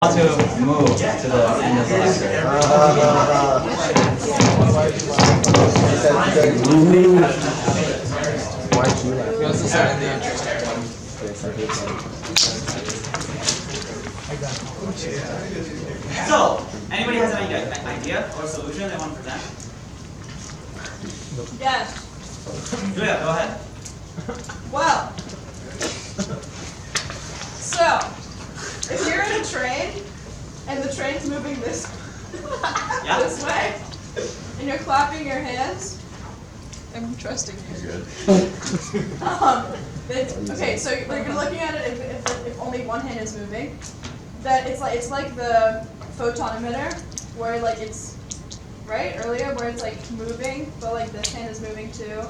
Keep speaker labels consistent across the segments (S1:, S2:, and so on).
S1: To move to the end of the lecture. So, anybody has any idea or solution they want to present?
S2: Yes.
S1: Julia, go ahead.
S2: Well, so if you're in a train and the train's moving this this way, and you're clapping your hands, I'm trusting you. Okay, so we're looking at it if only one hand is moving. That it's like the photon emitter where like it's right earlier where it's like moving, but like this hand is moving too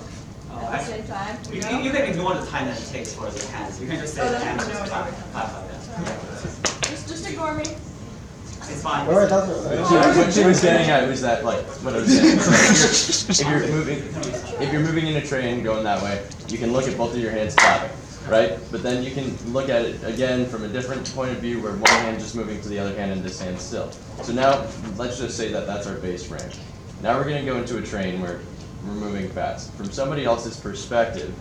S2: at the same time.
S1: You can ignore the time that it takes for the hands. You can just say the hands just clap like that.
S2: Just ignore me.
S1: It's fine.
S3: What she was getting at was that, like, what I was saying. If you're moving in a train going that way, you can look at both of your hands clapping, right? But then you can look at it again from a different point of view where one hand just moving to the other hand and this hand still. So now, let's just say that that's our base frame. Now we're going to go into a train where we're moving fast. From somebody else's perspective,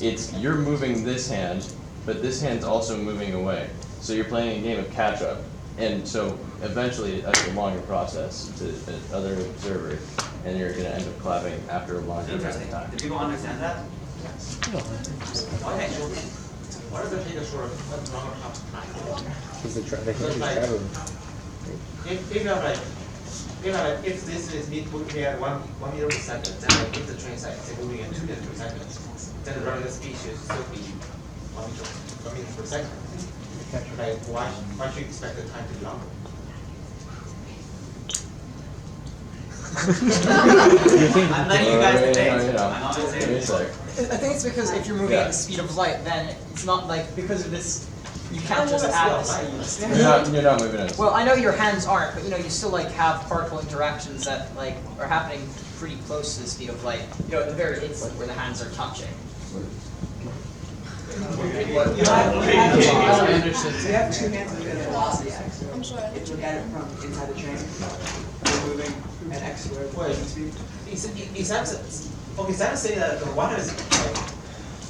S3: it's you're moving this hand, but this hand's also moving away. So you're playing a game of catch up. And so eventually that's a longer process to the other observer, and you're going to end up clapping after a longer amount of time.
S1: Do people understand that? Yes. Okay.
S4: What does it take a short longer amount of time? If this is moving at 1 meter per second, then like if the train is say moving at 2 meters per second, then the relative speed should still be 1 meter per second. Like why should you expect the time to be longer?
S1: I'm letting you guys debate. I'm not going to say
S5: I think it's because if you're moving at the speed of light, then it's not like because of this. You can't just add this.
S3: You're not moving at
S5: Well, I know your hands aren't, but you still like have particle interactions that like are happening pretty close to the speed of light. At the very instant where the hands are touching.
S6: You have two hands moving at velocity x.
S2: I'm sorry.
S6: If you look at it from inside the train, you're moving at x squared.
S4: Wait, is that saying that the one is like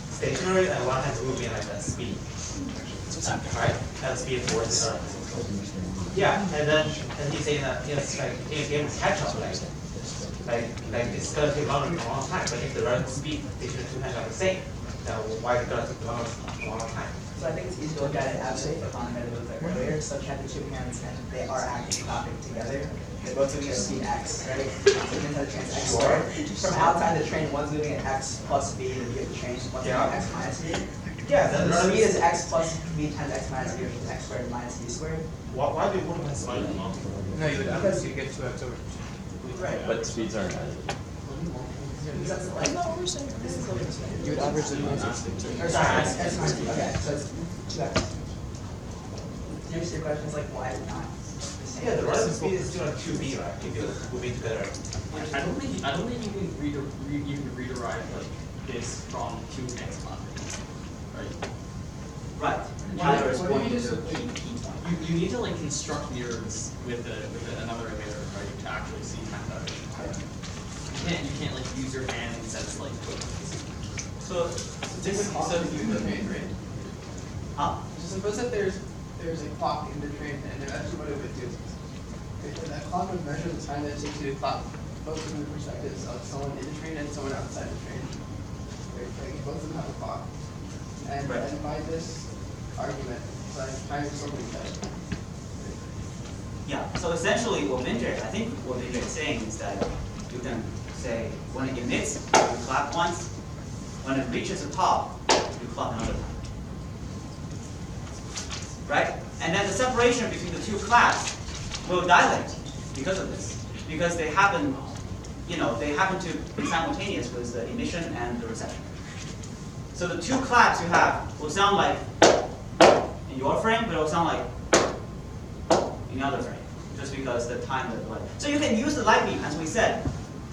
S4: stationary and one has moving like that speed, right? At the speed towards the Earth. Yeah, and he's saying that it's like in a game of catch up, like it's gonna take a long time. But if the relative speed between the two hands are the same, then why is it gonna take a long time?
S6: So I think it's easy to look at it as a photon emitter a little bit earlier. So if you have the two hands and they are actually clapping together, they're both moving at speed x, right? So inside the train is x squared. From outside the train, one's moving at x plus v, the v of the train, one's moving at x minus v.
S4: Yeah,
S6: So the speed is x plus v times x minus v, which is x squared minus v squared.
S4: Why do you want to speed?
S7: No, you would average to get 2 x over.
S6: Right.
S3: But speeds aren't added.
S6: That's like,
S7: You would average the
S6: or sorry, x minus v. Okay, so it's 2x. Your question is like, why is it not the same?
S4: Yeah, the relative speed is still like 2v, right? If you're moving together.
S7: I don't think you can rederive like this from 2x clapping, right?
S1: Right. Tyler is
S7: What do you
S1: pointing
S7: just-
S1: to a key point.
S7: You need to like construct mirrors with another emitter, right, to actually see time dilation. You can't like use your hands as like equivalents.
S8: So
S1: Huh?
S8: so suppose that there's a clock in the train, and actually what it would do is that clock would measure the time that it takes you to clap, both from the perspectives of someone in the train and someone outside the train. Right? Like both of them have a clock, and
S1: Right.
S8: and by this argument, like time is something better.
S1: Yeah, so essentially what Vijay, I think what Vijay is saying is that you can say when it emits, you clap once. When it reaches the top, you clap another time. Right? And then the separation between the two claps will dilate because of this. Because they happen to be simultaneous with the emission and the reception. So the two claps you have will sound like in your frame, but it will sound like in the other frame. Just because the time that the light. So you can use the light beam, as we said.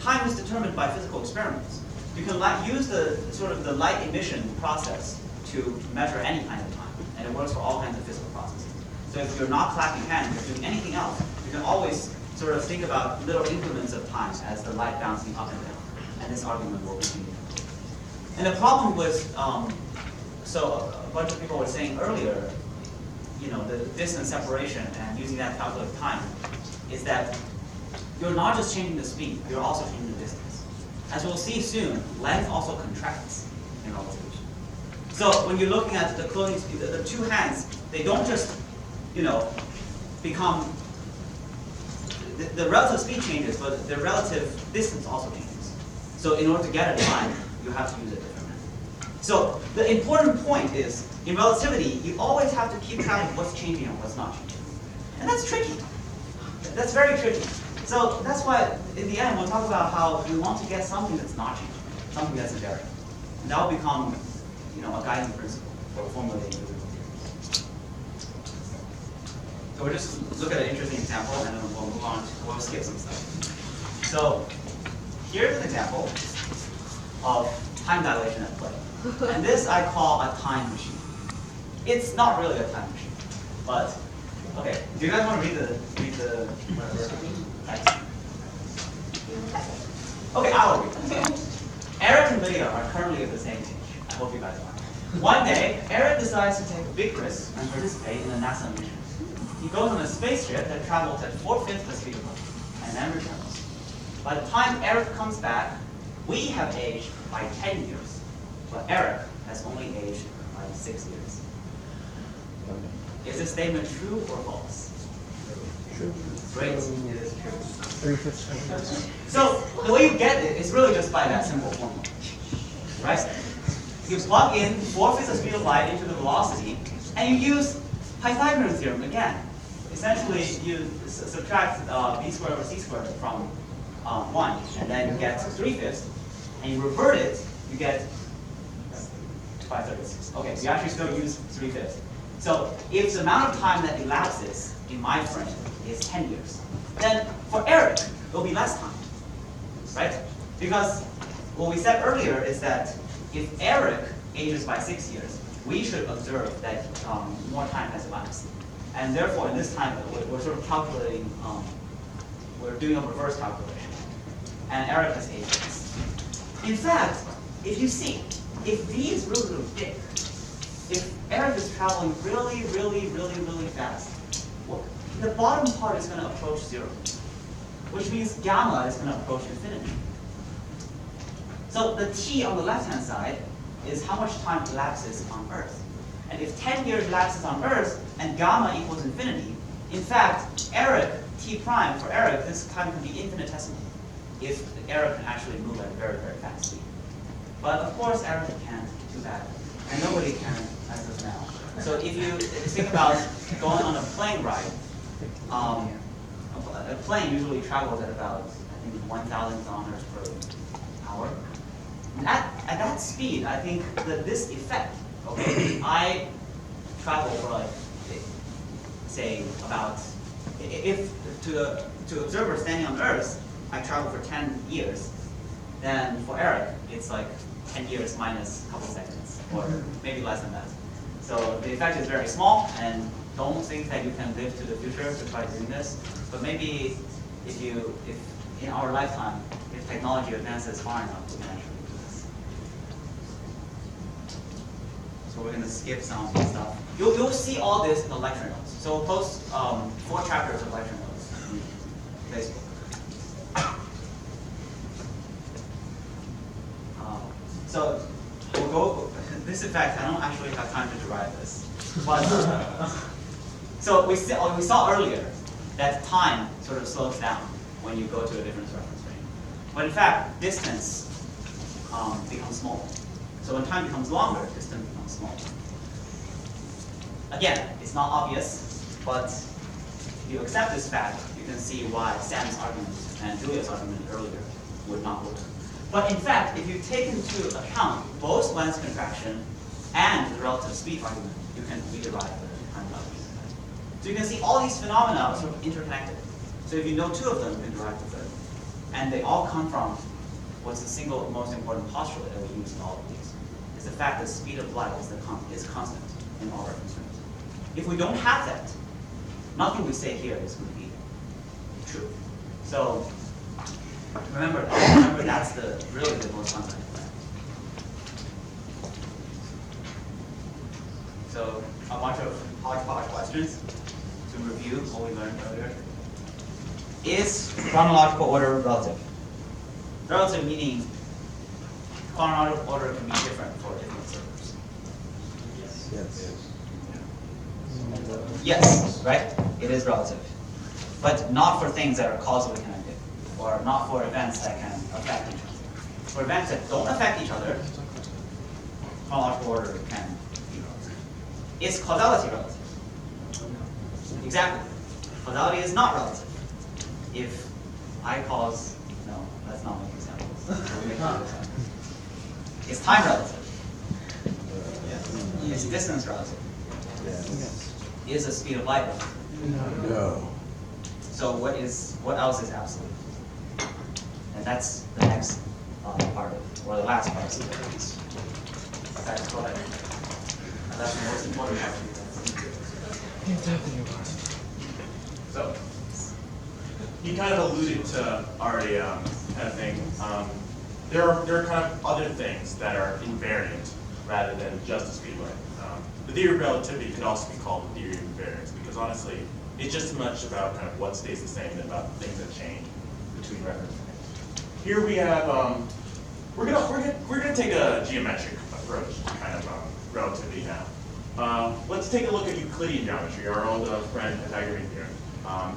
S1: Time is determined by physical experiments. You can use the sort of the light emission process to measure any kind of time, and it works for all kinds of physical processes. So if you're not clapping hands, if you're doing anything else, you can always sort of think about little increments of time as the light bouncing up and down. And this argument will continue. And the problem with, so a bunch of people were saying earlier, the distance separation and using that to calculate time, is that you're not just changing the speed, you're also changing the distance. As we'll see soon, length also contracts in relativity. So when you're looking at the cloning speed, the two hands, they don't just, become, the relative speed changes, but the relative distance also changes. So in order to get a time, you have to use a different method. So the important point is, in relativity, you always have to keep track of what's changing and what's not changing. And that's tricky. That's very tricky. So that's why, in the end, we'll talk about how we want to get something that's not changing, something that's invariant. And that will become, a guiding principle for formulating the theories. So we'll just look at an interesting example, and then we'll move on. We'll skip some stuff. So here's an example of time dilation at play. And this I call a time machine. It's not really a time machine, but okay. Do you guys want to read the text? Okay, I'll read. Eric and Lydia are currently at the same age. I hope you guys are. One day, Eric decides to take a big risk and participate in a NASA mission. He goes on a spaceship that travels at 4/5 the speed of light, and then returns. By the time Eric comes back, we have aged by 10 years, but Eric has only aged by 6 years. Is this statement true or false? True. Great, it is true.
S3: 3/5.
S1: So the way you get it is really just by that simple formula, right? You plug in 4/5 the speed of light into the velocity, and you use Pythagorean theorem again. Essentially, you subtract b squared over c squared from 1, and then you get 3/5, and you revert it, you get 5/36. Okay, so you actually still use 3/5. So if the amount of time that elapses in my frame is 10 years, then for Eric, it will be less time, right? Because what we said earlier is that if Eric ages by 6 years, we should observe that more time has elapsed. And therefore, in this time, we're sort of calculating, we're doing a reverse calculation. And Eric has aged less. In fact, if you see, if v is really, really big, if Eric is traveling really, really, really, really fast, the bottom part is going to approach 0, which means gamma is going to approach infinity. So the t on the left-hand side is how much time elapses on Earth. And if 10 years elapses on Earth and gamma equals infinity, in fact, Eric, t prime, for Eric, this time can be infinitesimal if Eric can actually move at a very, very fast speed. But of course, Eric can't do that. And nobody can as of now. So if you think about going on a plane ride, a plane usually travels at about, I think, 1,000 kilometers per hour. At that speed, I think that this effect, okay, I travel for like, say, about, if to observers standing on Earth, I travel for 10 years, then for Eric, it's like 10 years minus a couple seconds, or maybe less than that. So the effect is very small, and don't think that you can live to the future to try doing this. But maybe if in our lifetime, if technology advances far enough, we can actually do this. So we're going to skip some stuff. You'll see all this in the lecture notes. So we'll post 4 chapters of lecture notes on Facebook. So we'll go, this effect, I don't actually have time to derive this. But, so we saw earlier that time sort of slows down when you go to a different reference frame. But in fact, distance becomes smaller. So when time becomes longer, distance becomes smaller. Again, it's not obvious, but if you accept this fact, you can see why Sam's argument and Julia's argument earlier would not work. But in fact, if you take into account both length contraction and the relative speed argument, you can rederive the time values. So you can see all these phenomena are sort of interconnected. So if you know 2 of them, you can derive the third. And they all come from what's the single most important postulate that we use in all of these. Is the fact that speed of light is constant in all reference frames. If we don't have that, nothing we say here is going to be true. So remember that's really the most fundamental fact. So a bunch of hodgepodge questions to review what we learned earlier. Is chronological order relative? Relative meaning chronological order can be different for different servers. Yes, right? It is relative. But not for things that are causally connected, or not for events that can affect each other. For events that don't affect each other, chronological order can be relative. Is causality relative? Exactly. Causality is not relative. If I cause, no, let's not make examples. We'll make other examples. Is time relative? Is distance relative? Is the speed of light relative?
S9: No.
S1: So what else is absolute? And that's the next part of, or the last part of the difference. Go ahead. And that's the most important part.
S10: So, you kind of alluded to already kind of thing. There are kind of other things that are invariant rather than just the speed light. The theory of relativity can also be called the theory of invariance because honestly, it's just as much about kind of what stays the same than about the things that change between reference frames. Here we have we're gonna take a geometric approach to kind of relativity now. Let's take a look at Euclidean geometry, our old friend Pythagorean theorem.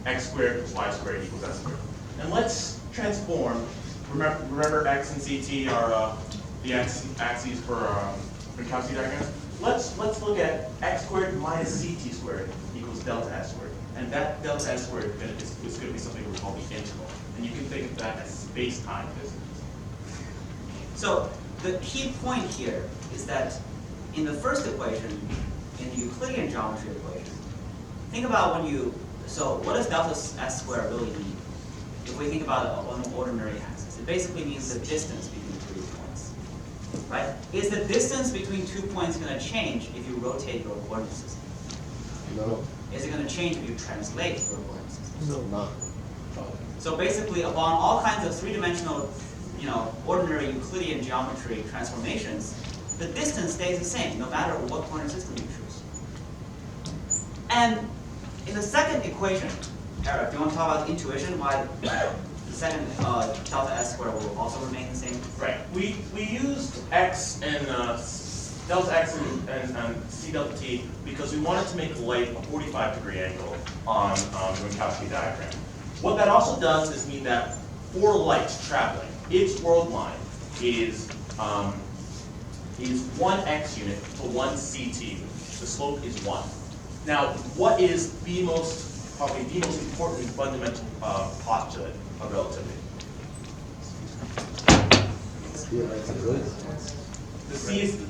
S10: X squared plus y squared equals s squared. And let's transform. Remember x and ct are the axes for Minkowski diagram. Let's look at x squared minus ct squared equals delta s squared. And that delta s squared is going to be something we call the integral. And you can think of that as space-time distance.
S1: So the key point here is that in the first equation, in the Euclidean geometry equation, think about so what does delta s squared really mean? If we think about it on an ordinary axis, it basically means the distance between two points, right? Is the distance between 2 points going to change if you rotate your coordinate system?
S9: No.
S1: Is it going to change if you translate your coordinate system?
S9: No. Not.
S1: So basically, upon all kinds of three-dimensional, ordinary Euclidean geometry transformations, the distance stays the same no matter what coordinate system you choose. And in the second equation, Eric, do you want to talk about intuition? Why the second delta s squared will also remain the same?
S10: Right. We used x and delta x and c delta t because we wanted to make light a 45-degree angle on the Minkowski diagram. What that also does is mean that for light traveling, its world line is 1 x unit to 1 ct. The slope is 1. Now, what is probably the most important fundamental postulate of relativity? The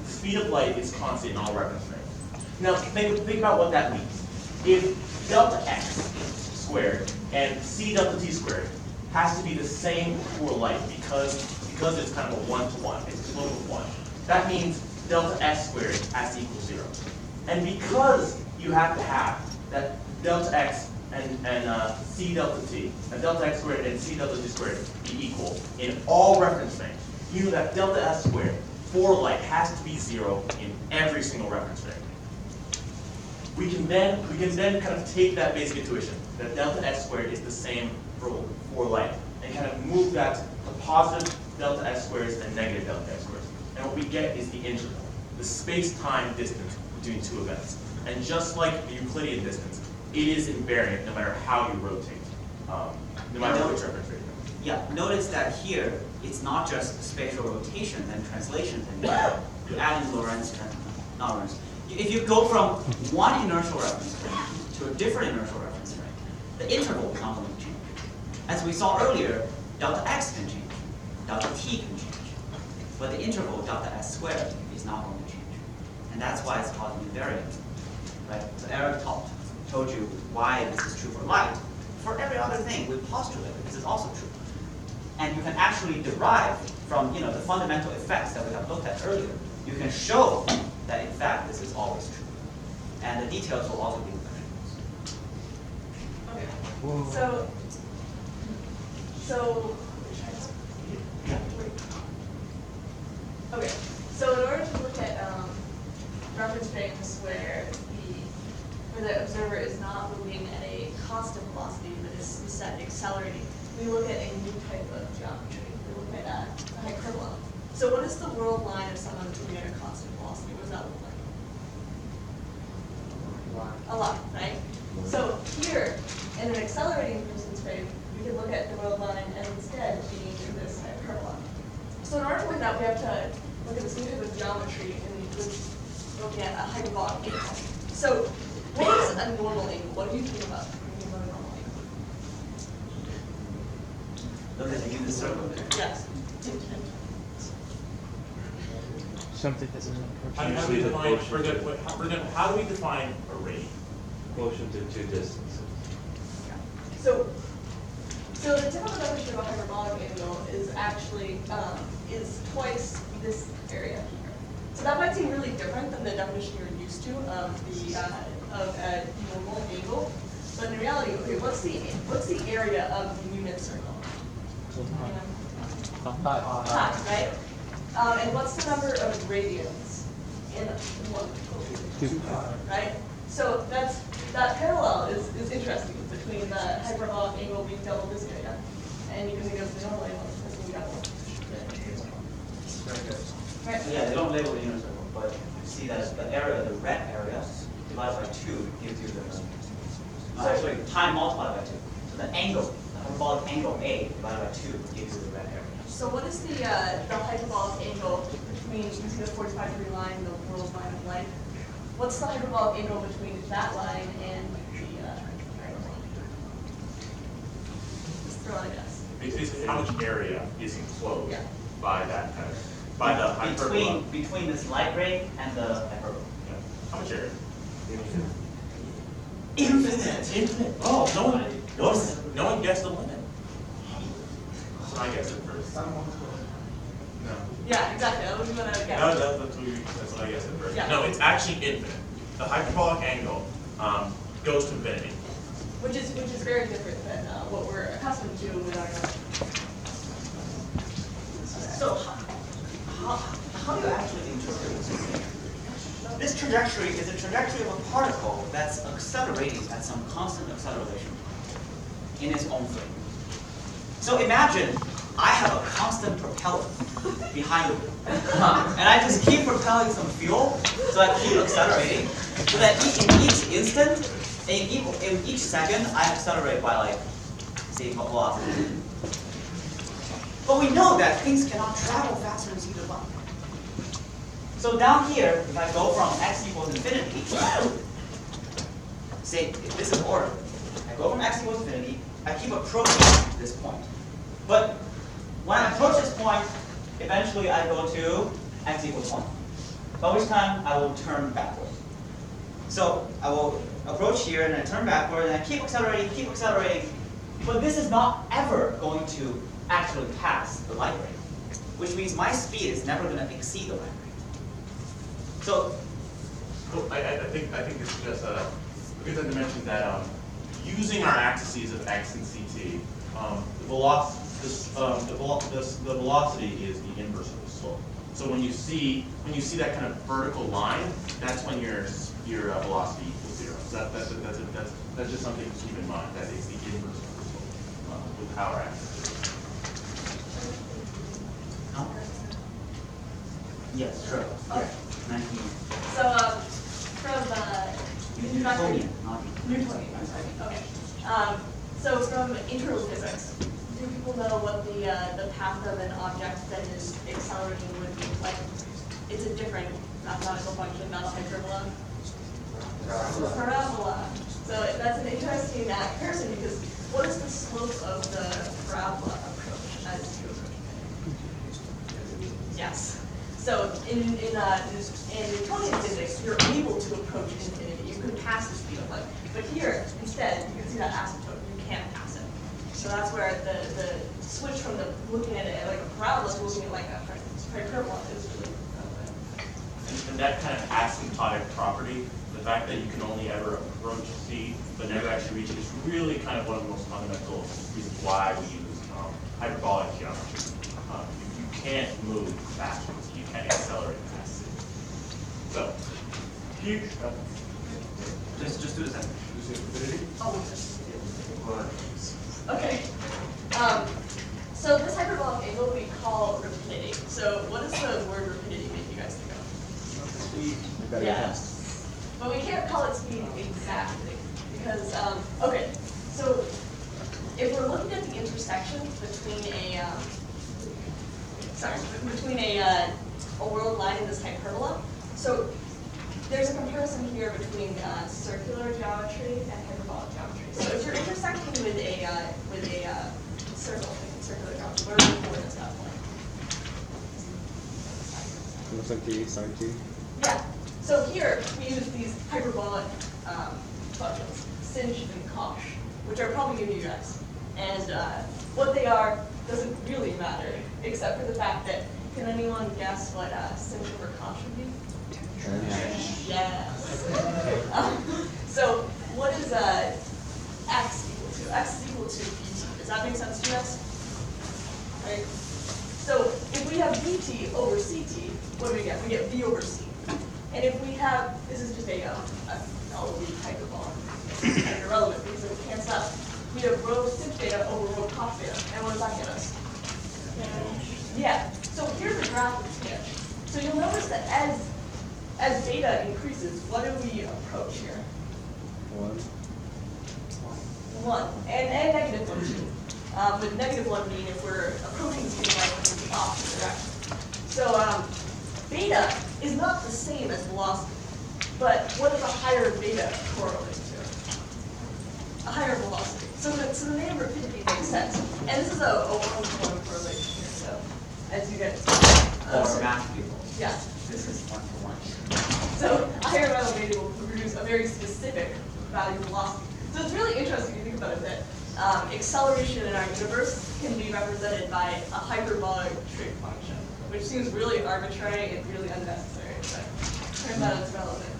S10: speed of light is constant in all reference frames. Now, think about what that means. If delta x squared and c delta t squared has to be the same for light because it's kind of a 1-to-1, it's a slope of 1. That means delta s squared has to equal 0. And because you have to have that delta x and c delta t, and delta x squared and c delta t squared be equal in all reference frames, you know that delta s squared for light has to be 0 in every single reference frame. We can then kind of take that basic intuition that delta s squared is the same for light and kind of move that to positive delta s squares and negative delta s squares. And what we get is the interval, the space-time distance between two events. And just like the Euclidean distance, it is invariant no matter how you rotate, no matter which reference frame.
S1: Yeah, notice that here, it's not just spatial rotations and translations anymore. You add in Lorentz, not Lorentz. If you go from one inertial reference frame to a different inertial reference frame, the interval is not going to change. As we saw earlier, delta x can change, delta t can change, but the interval delta s squared is not going to change. And that's why it's called invariant. Right? So Eric told you why this is true for light. For every other thing, we postulate that this is also true. And you can actually derive from the fundamental effects that we have looked at earlier. You can show that in fact this is always true. And the details will also be in the lecture notes.
S2: Okay, so in order to look at reference frames where the observer is not moving at a constant velocity, but is instead accelerating, we look at a new type of geometry. We look at a hyperbola. So what is the world line of someone moving at a constant velocity? What does that look like? A line, right? So here, in an accelerating person's frame, we can look at the world line and instead being in this hyperbola. So in order to look at that, we have to look at this new type of geometry and looking at a hyperbolic angle. So what is a normal angle? What do you think about a normal angle?
S1: Look at the circle there.
S2: Yes.
S9: Something that's an
S10: How do we define, how do we define a radian?
S11: Quotient of two distances.
S2: So the typical definition of a hyperbolic angle is actually is twice this area here. So that might seem really different than the definition you're used to of a normal angle. But in reality, okay, what's the area of the unit circle? Pi, right? And what's the number of radians in one?
S9: 2
S2: Right? So that parallel is interesting between the hyperbolic angle being double this area, and you can think of the normal angle as being double. Right?
S1: So yeah, they don't label the unit circle, but you see that the area, the red area, divided by 2 gives you the, actually time multiplied by 2. So the angle, the hyperbolic angle A divided by 2 gives you the red area.
S2: So what is the hyperbolic angle between, you can see the 45-degree line and the world line of light? What's the hyperbolic angle between that line and the hyperbolic? Just throw out a guess.
S10: Basically, how much area is enclosed
S2: Yeah.
S10: by that kind of, by the hyperbola?
S1: Between this light ray and the hyperbola.
S10: Yeah. How much area?
S1: Infinite.
S10: Oh, no one guessed the limit. So I guessed it first. No.
S2: Yeah, exactly. That was what I would guess.
S10: No, that's what I guessed at first.
S2: Yeah.
S10: No, it's actually infinite. The hyperbolic angle goes to infinity.
S2: Which is very different than what we're accustomed to with our notion.
S1: So how do you actually interpret this? This trajectory is a trajectory of a particle that's accelerating at some constant acceleration in its own frame. So imagine I have a constant propeller behind me, and I just keep propelling some fuel, so I keep accelerating, so that in each instant, in each second, I accelerate by like, say, velocity. But we know that things cannot travel faster than speed of light. So down here, if I go from x equals infinity, say if this is order, I go from x equals infinity, I keep approaching this point. But when I approach this point, eventually I go to x equals 1, by which time I will turn backward. So I will approach here and I turn backward and I keep accelerating, but this is not ever going to actually pass the light rate, which means my speed is never going to exceed the light rate. So
S10: I think it's just a good thing to mention that using our axes of x and ct, the velocity is the inverse of the slope. So when you see that kind of vertical line, that's when your velocity equals 0. So that's just something to keep in mind. That is the inverse of the slope with our axis.
S1: yes, sure.
S2: Okay.
S1: 19.
S2: So from
S1: Newtonian, not
S2: Newtonian, I'm sorry. Okay. So from internal physics, do people know what the path of an object that is accelerating would be like? It's a different mathematical function, not a hyperbola. Parabola. So that's an interesting comparison because what is the slope of the parabola approach as you approach it? Yes. So in Newtonian physics, you're able to approach infinity. You could pass the speed of light. But here, instead, you can see that asymptote. You can't pass it. So that's where the switch from looking at it like a parabola to looking at like a hyperbola is really relevant.
S10: And that kind of asymptotic property, the fact that you can only ever approach C but never actually reach it, is really kind of one of the most fundamental reasons why we use hyperbolic geometry. You can't move faster, you can't accelerate fast. So, here,
S1: Just do the same.
S12: Okay. So this hyperbolic angle we call rapidity. So what does the word rapidity make you guys think of? Yeah. But we can't call it speed exactly because okay. So if we're looking at the intersection between a world line and this hyperbola, so there's a comparison here between circular geometry and hyperbolic geometry. So if you're intersecting with a circle, circular geometry, what are the coordinates at that point?
S9: Looks like t, sine t.
S12: Yeah. So here we use these hyperbolic functions, sinh and cosh, which are probably new to you guys. And what they are doesn't really matter, except for the fact that, can anyone guess what sinh over cosh would be? Yes. So what is x equal to? X is equal to bt. Does that make sense to you guys? Right? So if we have bt over ct, what do we get? We get v over c. And if we have, this is just a LV hyperbolic, it's kind of irrelevant because it would cancel out. We have rho sinh theta over rho cos theta. And what does that get us? Yeah. So here's a graph of theta. So you'll notice that as data increases, what do we approach here? 1. And negative 1 too. With negative 1 being if we're approaching something like in the opposite direction. So beta is not the same as velocity, but what does a higher beta correlate to? A higher velocity. So the name rapidity makes sense. And this is a one-to-one correlation here. So as you guys
S1: Or math people.
S12: yeah.
S1: This is 1-to-1.
S12: So a higher amount of beta will produce a very specific value of velocity. So it's really interesting if you think about it that acceleration in our universe can be represented by a hyperbolic trig function, which seems really arbitrary and really unnecessary, but turns out it's relevant.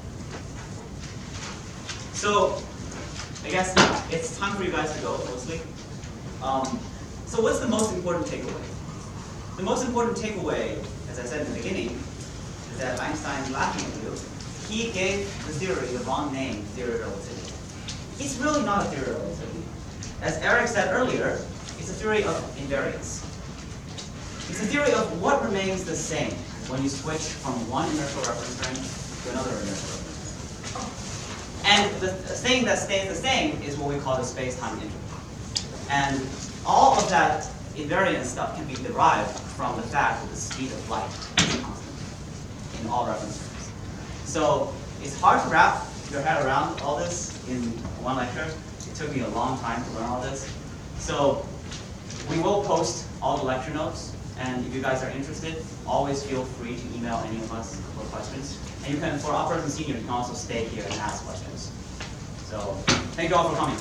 S1: So, I guess it's time for you guys to go, mostly. So what's the most important takeaway? The most important takeaway, as I said in the beginning, is that Einstein's laughing at you. He gave the theory the wrong name, theory of relativity. It's really not a theory of relativity. As Eric said earlier, it's a theory of invariance. It's a theory of what remains the same when you switch from one inertial reference frame to another inertial reference frame. And the thing that stays the same is what we call the space-time interval. And all of that invariance stuff can be derived from the fact that the speed of light is constant in all reference frames. So it's hard to wrap your head around all this in one lecture. It took me a long time to learn all this. So we will post all the lecture notes, and if you guys are interested, always feel free to email any of us for questions. And you can, for uppers and seniors, you can also stay here and ask questions. So thank you all for coming.